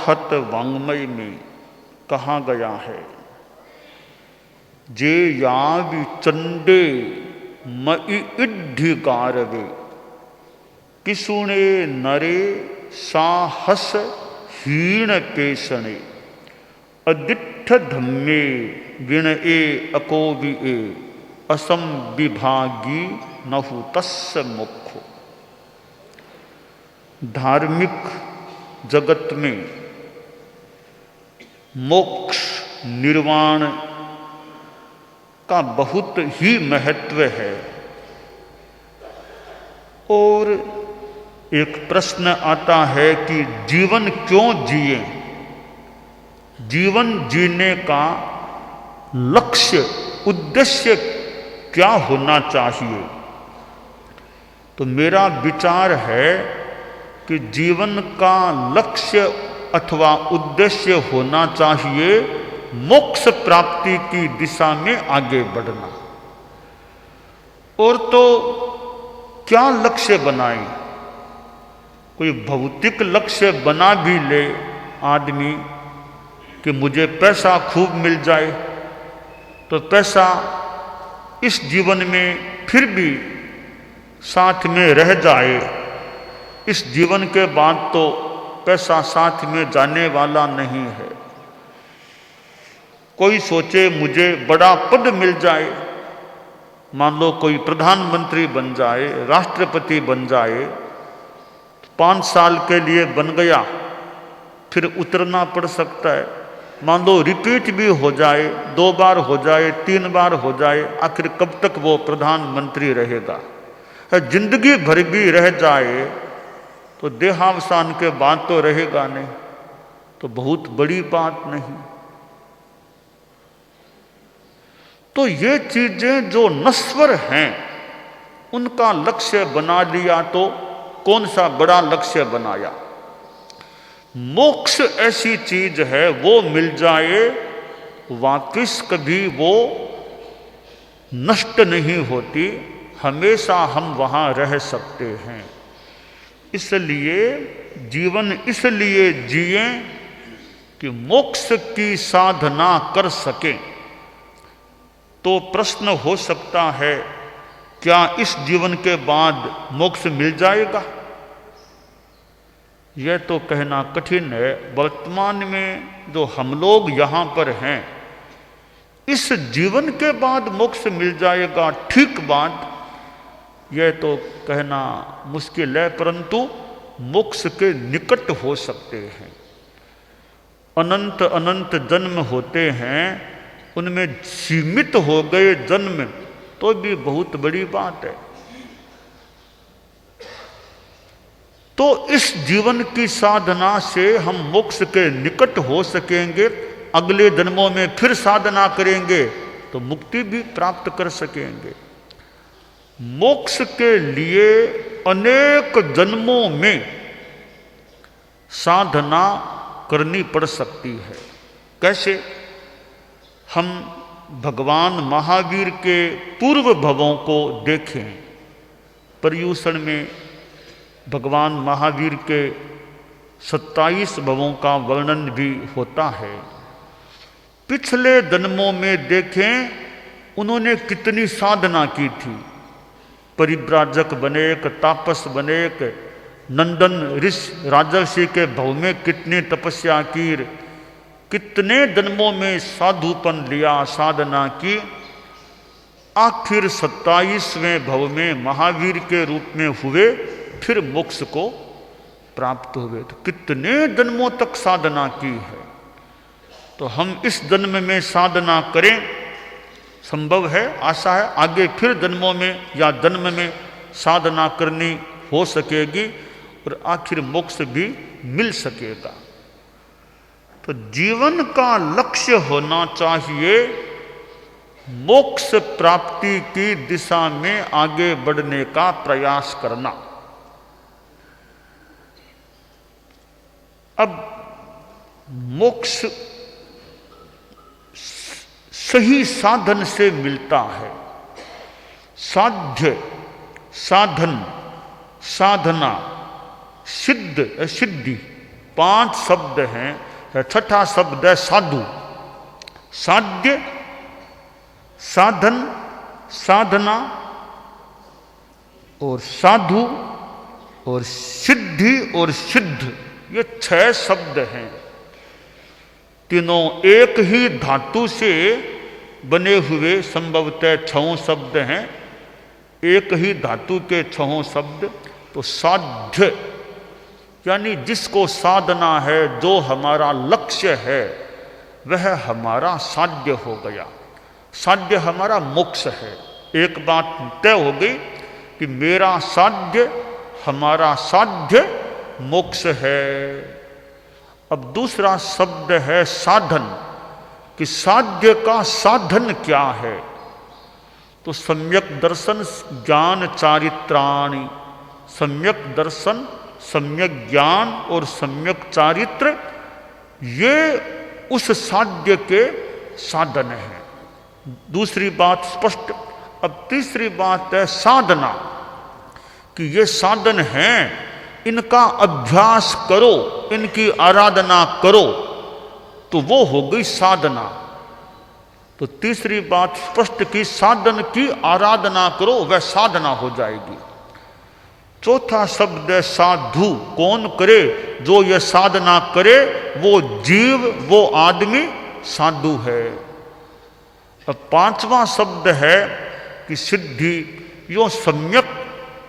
अरहत वाङ्मय में कहा गया है, जे यावि चंडे मई इड्ढि कारवे किसुणे नरे साहस हीण पेशणे अदिठ धम्मे विणए अकोविए असम विभागी नहु तस्य मुखो। धार्मिक जगत में मोक्ष निर्वाण का बहुत ही महत्व है। और एक प्रश्न आता है कि जीवन क्यों जिए, जीवन जीने का लक्ष्य उद्देश्य क्या होना चाहिए। तो मेरा विचार है कि जीवन का लक्ष्य अथवा उद्देश्य होना चाहिए मोक्ष प्राप्ति की दिशा में आगे बढ़ना। और तो क्या लक्ष्य बनाए, कोई भौतिक लक्ष्य बना भी ले आदमी कि मुझे पैसा खूब मिल जाए, तो पैसा इस जीवन में फिर भी साथ में रह जाए, इस जीवन के बाद तो पैसा साथ में जाने वाला नहीं है। कोई सोचे मुझे बड़ा पद मिल जाए, मान लो कोई प्रधानमंत्री बन जाए, राष्ट्रपति बन जाए, 5 साल के लिए बन गया, फिर उतरना पड़ सकता है। मान लो रिपीट भी हो जाए, 2 बार हो जाए, 3 बार हो जाए, आखिर कब तक वो प्रधानमंत्री रहेगा। जिंदगी भर भी रह जाए तो देहावसान के बाद तो रहेगा नहीं, तो बहुत बड़ी बात नहीं। तो ये चीजें जो नश्वर हैं उनका लक्ष्य बना लिया तो कौन सा बड़ा लक्ष्य बनाया। मोक्ष ऐसी चीज है वो मिल जाए वापिस कभी वो नष्ट नहीं होती, हमेशा हम वहां रह सकते हैं। इसलिए जीवन इसलिए जिए कि मोक्ष की साधना कर सकें। तो प्रश्न हो सकता है, क्या इस जीवन के बाद मोक्ष मिल जाएगा? यह तो कहना कठिन है। वर्तमान में जो हम लोग यहाँ पर हैं, इस जीवन के बाद मोक्ष मिल जाएगा, ठीक बात, यह तो कहना मुश्किल है, परंतु मोक्ष के निकट हो सकते हैं। अनंत अनंत जन्म होते हैं, उनमें सीमित हो गए जन्म तो भी बहुत बड़ी बात है। तो इस जीवन की साधना से हम मोक्ष के निकट हो सकेंगे, अगले जन्मों में फिर साधना करेंगे तो मुक्ति भी प्राप्त कर सकेंगे। मोक्ष के लिए अनेक जन्मों में साधना करनी पड़ सकती है। कैसे? हम भगवान महावीर के पूर्व भवों को देखें। पर्युषण में भगवान महावीर के 27 भवों का वर्णन भी होता है। पिछले जन्मों में देखें उन्होंने कितनी साधना की थी। परिव्राजक बने, एक तापस बने, एक नंदन ऋषि राजर्षि के भव में कितनी तपस्या की, कितने जन्मों में साधुपन लिया, साधना की। आखिर 27वें भव में महावीर के रूप में हुए, फिर मोक्ष को प्राप्त हुए। तो कितने जन्मों तक साधना की है। तो हम इस जन्म में साधना करें, संभव है, आशा है आगे फिर जन्मों में या जन्म में साधना करनी हो सकेगी और आखिर मोक्ष भी मिल सकेगा। तो जीवन का लक्ष्य होना चाहिए मोक्ष प्राप्ति की दिशा में आगे बढ़ने का प्रयास करना। अब मोक्ष सही साधन से मिलता है। साध्य, साधन, साधना, सिद्ध, सिद्धि, 5 शब्द हैं। छठा शब्द है साधु। साध्य, साधन, साधना और साधु और सिद्धि और सिद्ध, ये 6 शब्द हैं। तीनों एक ही धातु से बने हुए संभवतः 6 शब्द हैं। एक ही धातु के 6 शब्द। तो साध्य यानी जिसको साधना है, जो हमारा लक्ष्य है, वह हमारा साध्य हो गया। साध्य हमारा मोक्ष है। एक बात तय हो गई कि मेरा साध्य, हमारा साध्य मोक्ष है। अब दूसरा शब्द है साधन, कि साध्य का साधन क्या है। तो सम्यक दर्शन ज्ञान चारित्राणि, सम्यक दर्शन, सम्यक ज्ञान और सम्यक चारित्र, ये उस साध्य के साधन है। दूसरी बात स्पष्ट। अब तीसरी बात है साधना, कि ये साधन हैं, इनका अभ्यास करो, इनकी आराधना करो, तो वो हो गई साधना। तो तीसरी बात स्पष्ट की साधन की आराधना करो, वह साधना हो जाएगी। चौथा शब्द है साधु। कौन करे? जो यह साधना करे, वो जीव, वो आदमी साधु है। अब 5वां शब्द है कि सिद्धि। यो सम्यक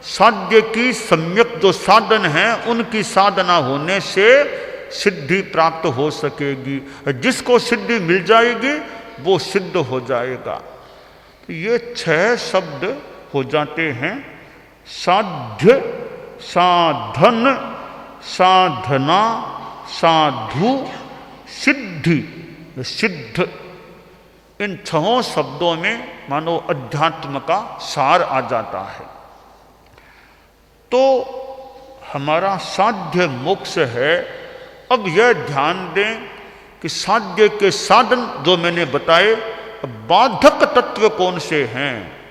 साध्य की सम्यक जो साधन है, उनकी साधना होने से सिद्धि प्राप्त हो सकेगी। जिसको सिद्धि मिल जाएगी वो सिद्ध हो जाएगा। तो ये 6 शब्द हो जाते हैं। साध्य, साधन, साधना, साधु, सिद्धि, सिद्ध। इन 6 शब्दों में मानो अध्यात्म का सार आ जाता है। तो हमारा साध्य मोक्ष है। अब यह ध्यान दें कि साध्य के साधन जो मैंने बताए, बाधक तत्व कौन से हैं,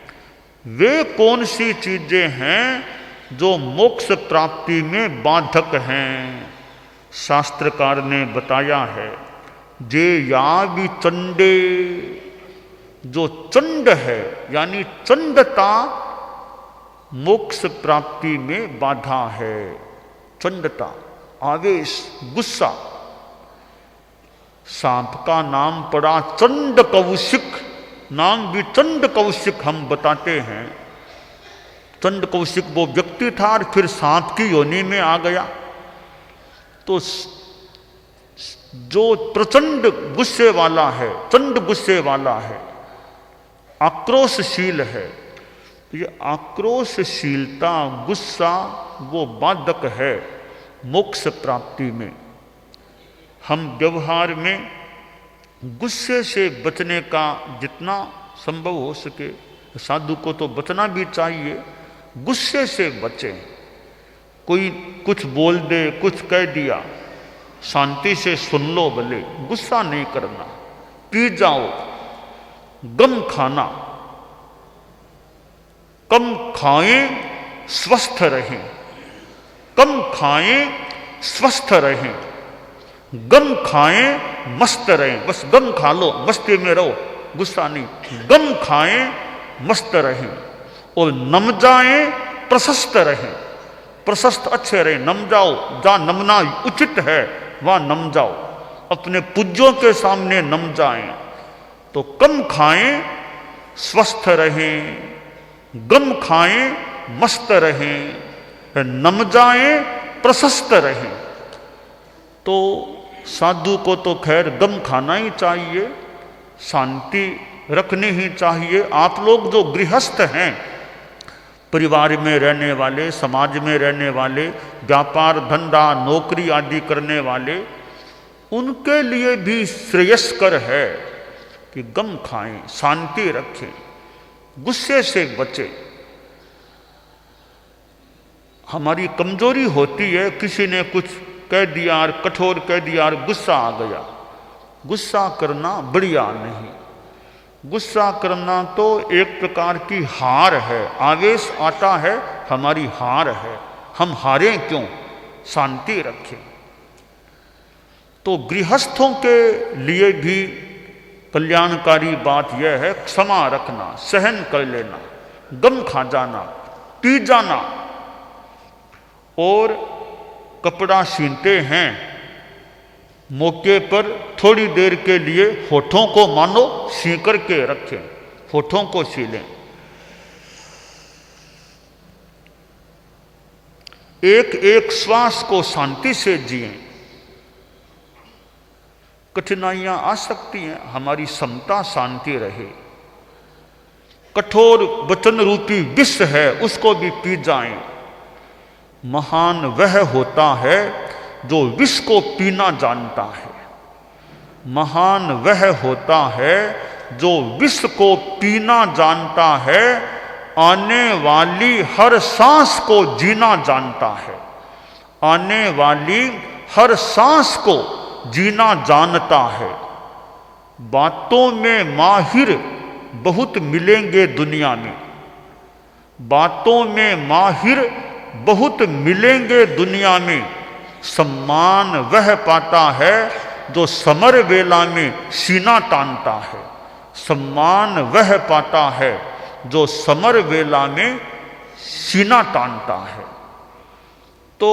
वे कौन सी चीजें हैं जो मोक्ष प्राप्ति में बाधक हैं। शास्त्रकार ने बताया है, जे यावि चंडे, जो चंड है यानी चंडता मोक्ष प्राप्ति में बाधा है। चंडता, आवेश, गुस्सा। सांप का नाम पड़ा चंड कौशिक, नाम भी चंड कौशिक हम बताते हैं। चंड कौशिक वो व्यक्ति था और फिर सांप की योनि में आ गया। तो जो प्रचंड गुस्से वाला है, चंड गुस्से वाला है, आक्रोशशील है, ये आक्रोशशीलता, गुस्सा वो बाधक है मोक्ष प्राप्ति में। हम व्यवहार में गुस्से से बचने का जितना संभव हो सके, साधु को तो बचना भी चाहिए, गुस्से से बचें। कोई कुछ बोल दे, कुछ कह दिया, शांति से सुन लो, भले गुस्सा नहीं करना। पी जाओ, गम खाना, कम खाएं स्वस्थ रहें, कम खाएं स्वस्थ रहें, गम खाएं मस्त रहें। बस गम खा लो, मस्ती में रहो, गुस्सा नहीं। गम खाएं मस्त रहें और नम जाएं प्रशस्त रहें। प्रशस्त अच्छे रहें, नम जाओ, जहां नमना उचित है वहां नम जाओ, अपने पूज्यों के सामने नम जाएं। तो कम खाएं स्वस्थ रहें, गम खाएं मस्त रहें, नम जाएं प्रशस्त रहें। तो साधु को तो खैर गम खाना ही चाहिए, शांति रखनी ही चाहिए। आप लोग जो गृहस्थ हैं, परिवार में रहने वाले, समाज में रहने वाले, व्यापार धंधा नौकरी आदि करने वाले, उनके लिए भी श्रेयस्कर है कि गम खाएं, शांति रखें, गुस्से से बचें। हमारी कमजोरी होती है, किसी ने कुछ कह दिया और कठोर कह दिया और गुस्सा आ गया। गुस्सा करना बढ़िया नहीं। गुस्सा करना तो एक प्रकार की हार है। आवेश आता है, हमारी हार है। हम हारें क्यों? शांति रखें। तो गृहस्थों के लिए भी कल्याणकारी बात यह है क्षमा रखना, सहन कर लेना, गम खा जाना, पी जाना। और कपड़ा सीनते हैं, मौके पर थोड़ी देर के लिए होठों को मानो सी करके रखें, होठों को सी लें। एक एक श्वास को शांति से जिएं। कठिनाइयां आ सकती हैं, हमारी समता शांति रहे। कठोर वचन रूपी विष है, उसको भी पी जाएं। महान वह होता है जो विष को पीना जानता है। महान वह होता है जो विष को पीना जानता है, आने वाली हर सांस को जीना जानता है। आने वाली हर सांस को जीना जानता है। बातों में माहिर बहुत मिलेंगे दुनिया में। बातों में माहिर बहुत मिलेंगे दुनिया में। सम्मान वह पाता है जो समर वेला में सीना तानता है। सम्मान वह पाता है जो समर वेला में सीना तानता है। तो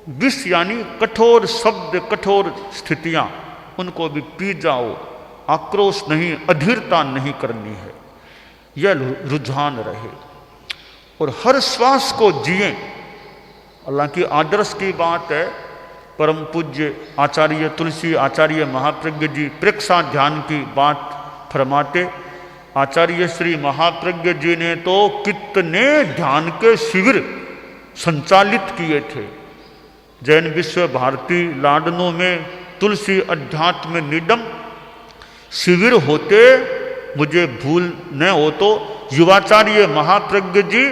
विष यानी कठोर शब्द, कठोर स्थितियां, उनको भी पी जाओ। आक्रोश नहीं, अधीरता नहीं करनी है, यह रुझान रहे। और हर श्वास को जिए। हालांकि आदर्श की बात है, परम पूज्य आचार्य तुलसी आचार्य महाप्रज्ञ जी प्रेक्षा ध्यान की बात फरमाते। आचार्य श्री महाप्रज्ञ जी ने तो कितने ध्यान के शिविर संचालित किए थे। जैन विश्व भारती लाडनों में तुलसी अध्यात्म निडम शिविर होते, मुझे भूल न हो तो युवाचार्य महाप्रज्ञ जी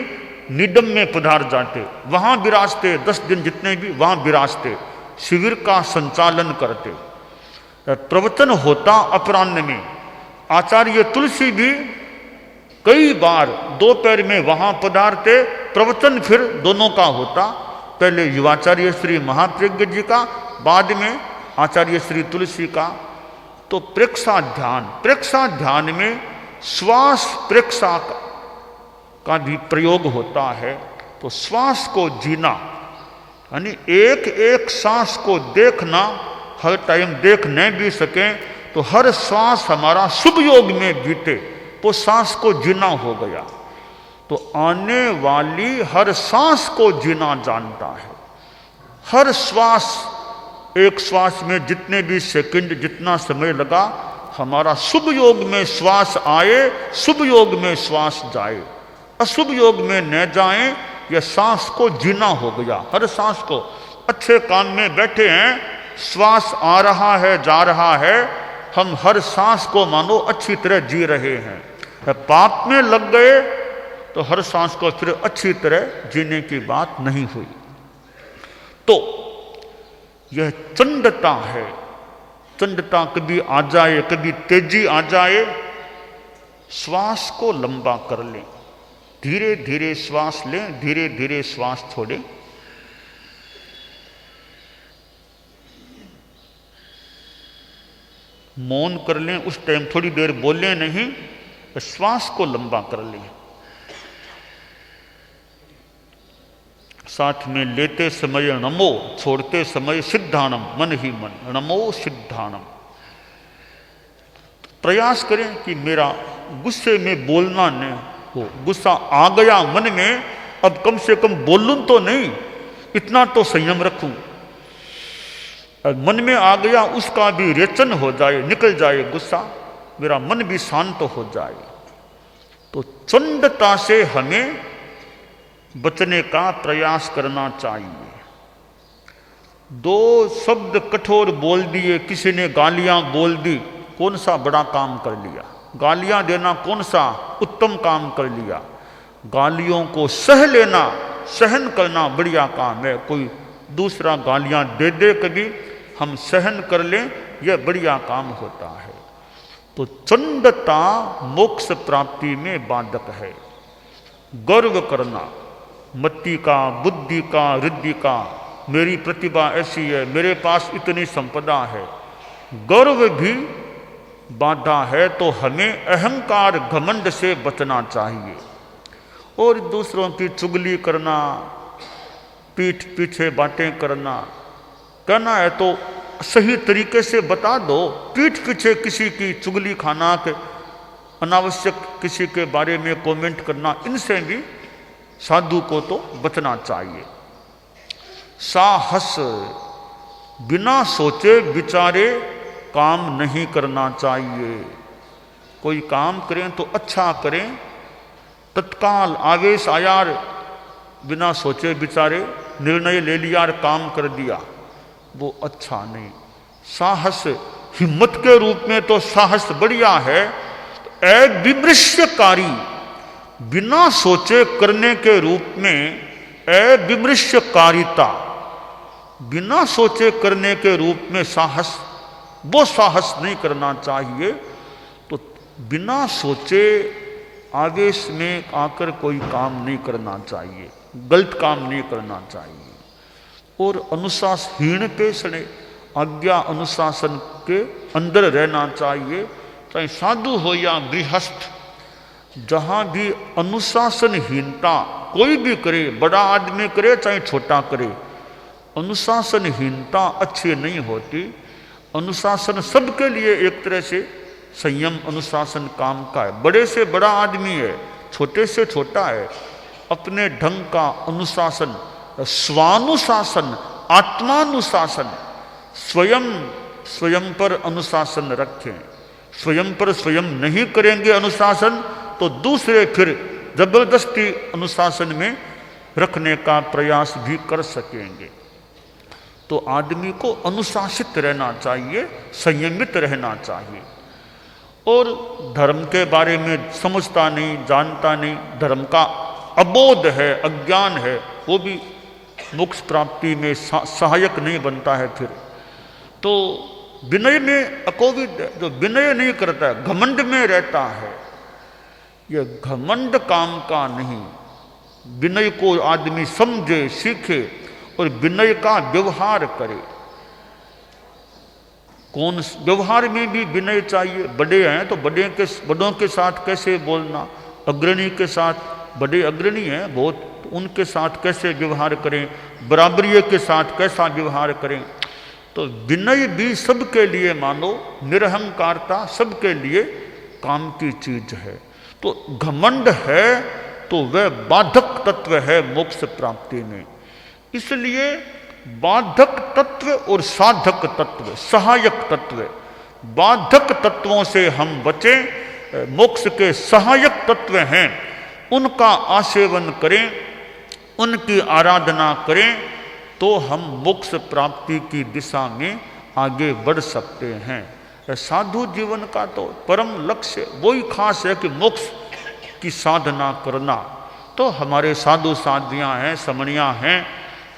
निडम में पधार जाते, वहां विराजते, 10 दिन जितने भी वहां विराजते, शिविर का संचालन करते। प्रवचन होता अपराह्न में। आचार्य तुलसी भी कई बार दोपहर में वहां पधारते, प्रवचन फिर दोनों का होता। पहले युवाचार्य श्री महाप्रज्ञ जी का, बाद में आचार्य श्री तुलसी का। तो प्रेक्षा ध्यान में श्वास प्रेक्षा का भी प्रयोग होता है। तो श्वास को जीना यानी एक एक सांस को देखना, हर टाइम देख नहीं भी सकें तो हर सांस हमारा शुभ योग में बीते, तो सांस को जीना हो गया। तो आने वाली हर सांस को जीना जानता है। हर श्वास, एक श्वास में जितने भी सेकंड, जितना समय लगा, हमारा शुभ योग में श्वास आए, शुभ योग में श्वास जाए, अशुभ योग में न जाए, यह सांस को जीना हो गया। हर सांस को, अच्छे काम में बैठे हैं, श्वास आ रहा है जा रहा है, हम हर सांस को मानो अच्छी तरह जी रहे हैं। पाप में लग गए तो हर सांस को फिर अच्छी तरह जीने की बात नहीं हुई। तो यह चंडता है। चंडता कभी आ जाए, कभी तेजी आ जाए, श्वास को लंबा कर लें, धीरे धीरे श्वास लें, धीरे धीरे श्वास छोड़ें। मौन कर लें, उस टाइम थोड़ी देर बोलें नहीं, श्वास को लंबा कर लें। साथ में लेते समय नमो, छोड़ते समय सिद्धानम, मन ही मन, नमो सिद्धानम। प्रयास करें कि मेरा गुस्से में बोलना न हो। गुस्सा आ गया मन में, अब कम से कम बोलूं तो नहीं, इतना तो संयम रखूं। मन में आ गया, उसका भी रेचन हो जाए, निकल जाए गुस्सा, मेरा मन भी शांत हो जाए। तो चंडता से हमें बचने का प्रयास करना चाहिए। 2 शब्द कठोर बोल दिए, किसी ने गालियां बोल दी, कौन सा बड़ा काम कर लिया? गालियां देना कौन सा उत्तम काम कर लिया? गालियों को सह लेना, सहन करना बढ़िया काम है। कोई दूसरा गालियां दे दे, कभी हम सहन कर लें, यह बढ़िया काम होता है। तो चंडता मोक्ष प्राप्ति में बाधक है। गर्व करना, मति का, बुद्धि का, रिद्धि का, मेरी प्रतिभा ऐसी है, मेरे पास इतनी संपदा है। गर्व भी बाधा है, तो हमें अहंकार घमंड से बचना चाहिए। और दूसरों की चुगली करना, पीठ पीछे बातें करना, कहना है तो सही तरीके से बता दो। पीठ पीछे किसी की चुगली खाना, के अनावश्यक किसी के बारे में कमेंट करना, इनसे भी साधु को तो बचना चाहिए। साहस, बिना सोचे विचारे काम नहीं करना चाहिए। कोई काम करें तो अच्छा करें, तत्काल आवेश आया, बिना सोचे विचारे निर्णय ले लिया और काम कर दिया, वो अच्छा नहीं। साहस हिम्मत के रूप में तो साहस बढ़िया है। अविमृश्यकारी, बिना सोचे करने के रूप में अविमृश्यकारिता, बिना सोचे करने के रूप में साहस, वो साहस नहीं करना चाहिए। तो बिना सोचे आवेश में आकर कोई काम नहीं करना चाहिए, गलत काम नहीं करना चाहिए। और अनुशासनहीन पेशणे, आज्ञा अनुशासन के अंदर रहना चाहिए। चाहे साधु हो या गृहस्थ, जहाँ भी अनुशासनहीनता कोई भी करे, बड़ा आदमी करे चाहे छोटा करे, अनुशासनहीनता अच्छी नहीं होती। अनुशासन सबके लिए एक तरह से संयम अनुशासन काम का है। बड़े से बड़ा आदमी है, छोटे से छोटा है, अपने ढंग का अनुशासन, स्वानुशासन, आत्मानुशासन, स्वयं पर अनुशासन रखें। स्वयं पर स्वयं नहीं करेंगे अनुशासन तो दूसरे फिर जबरदस्ती अनुशासन में रखने का प्रयास भी कर सकेंगे। तो आदमी को अनुशासित रहना चाहिए, संयमित रहना चाहिए। और धर्म के बारे में समझता नहीं, जानता नहीं, धर्म का अबोध है, अज्ञान है, वो भी मोक्ष प्राप्ति में सहायक नहीं बनता है। फिर तो विनय में अकोविद, जो विनय नहीं करता है, घमंड में रहता है, ये घमंड काम का नहीं। विनय को आदमी समझे, सीखे और विनय का व्यवहार करे। कौन व्यवहार में भी विनय चाहिए। बड़े हैं तो बड़ों के साथ कैसे बोलना, अग्रणी के साथ, बड़े अग्रणी हैं बहुत, उनके साथ कैसे व्यवहार करें, बराबरी के साथ कैसा व्यवहार करें। तो विनय भी सबके लिए मानो, निरहंकारता सबके लिए काम की चीज है। तो घमंड है तो वह बाधक तत्व है मोक्ष प्राप्ति में। इसलिए बाधक तत्व और साधक तत्व, सहायक तत्व, बाधक तत्वों से हम बचें। मोक्ष के सहायक तत्व हैं, उनका आसेवन करें, उनकी आराधना करें, तो हम मोक्ष प्राप्ति की दिशा में आगे बढ़ सकते हैं। साधु जीवन का तो परम लक्ष्य वही खास है कि मोक्ष की साधना करना। तो हमारे साधु साधियाँ हैं, समणियाँ हैं,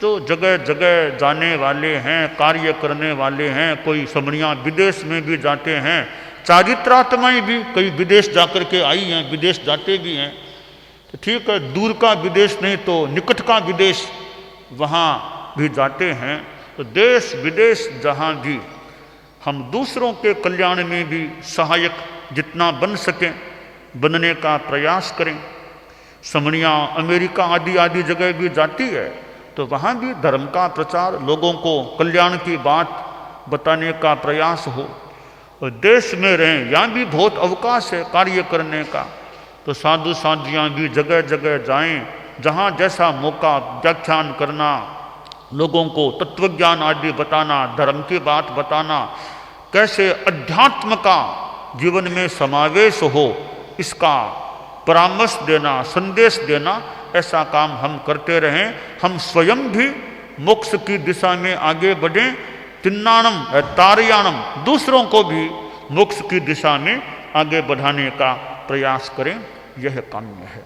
तो जगह जगह जाने वाले हैं, कार्य करने वाले हैं। कोई समणियाँ विदेश में भी जाते हैं, चारित्रात्माएं भी कई विदेश जाकर के आई हैं, विदेश जाते भी हैं। तो ठीक है, दूर का विदेश नहीं तो निकट का विदेश, वहाँ भी जाते हैं। तो देश विदेश जहाँ भी हम दूसरों के कल्याण में भी सहायक जितना बन सकें बनने का प्रयास करें। समणियाँ अमेरिका आदि आदि जगह भी जाती है, तो वहाँ भी धर्म का प्रचार, लोगों को कल्याण की बात बताने का प्रयास हो। और देश में रहें, यहाँ भी बहुत अवकाश है कार्य करने का। तो साधु साधियाँ भी जगह जगह जाएं, जहाँ जैसा मौका व्याख्यान करना, लोगों को तत्वज्ञान आदि बताना, धर्म की बात बताना, कैसे अध्यात्म का जीवन में समावेश हो, इसका परामर्श देना, संदेश देना, ऐसा काम हम करते रहें। हम स्वयं भी मोक्ष की दिशा में आगे बढ़ें, तिन्नाणम तारयाणम, दूसरों को भी मोक्ष की दिशा में आगे बढ़ाने का प्रयास करें। यह काम्य है।